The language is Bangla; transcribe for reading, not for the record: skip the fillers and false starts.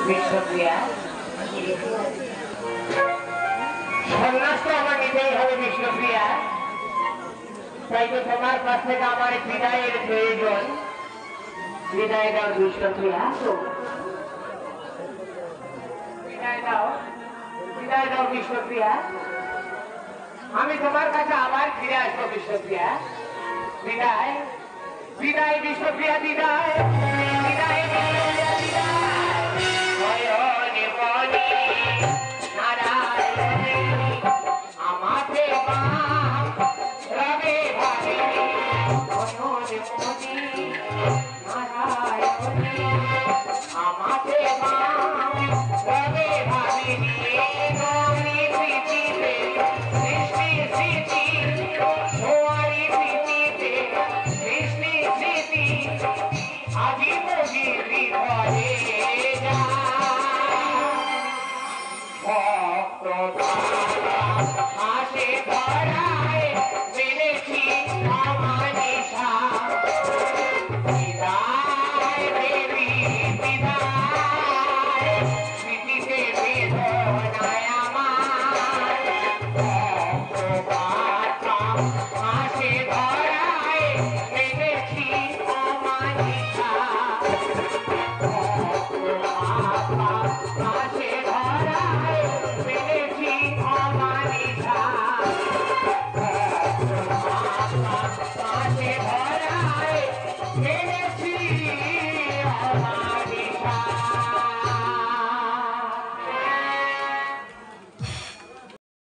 বিষ্ণুপ্রিয়া, সন্ন্যাস তো আমার নিতেই হবে বিষ্ণুপ্রিয়া, তাই তো তোমার কাছ থেকে আমার বিদায়ের প্রয়োজন। বিদায় দাও বিষ্ণুপ্রিয়া, বিদায় দাও, বিদায় দাও বিষ্ণুপ্রিয়া। আমি তোমার কাছে আবার ফিরে আসবো বিষ্ণুপ্রিয়া। বিদায়, বিদায় বিষ্ণুপ্রিয়া, বিদায়।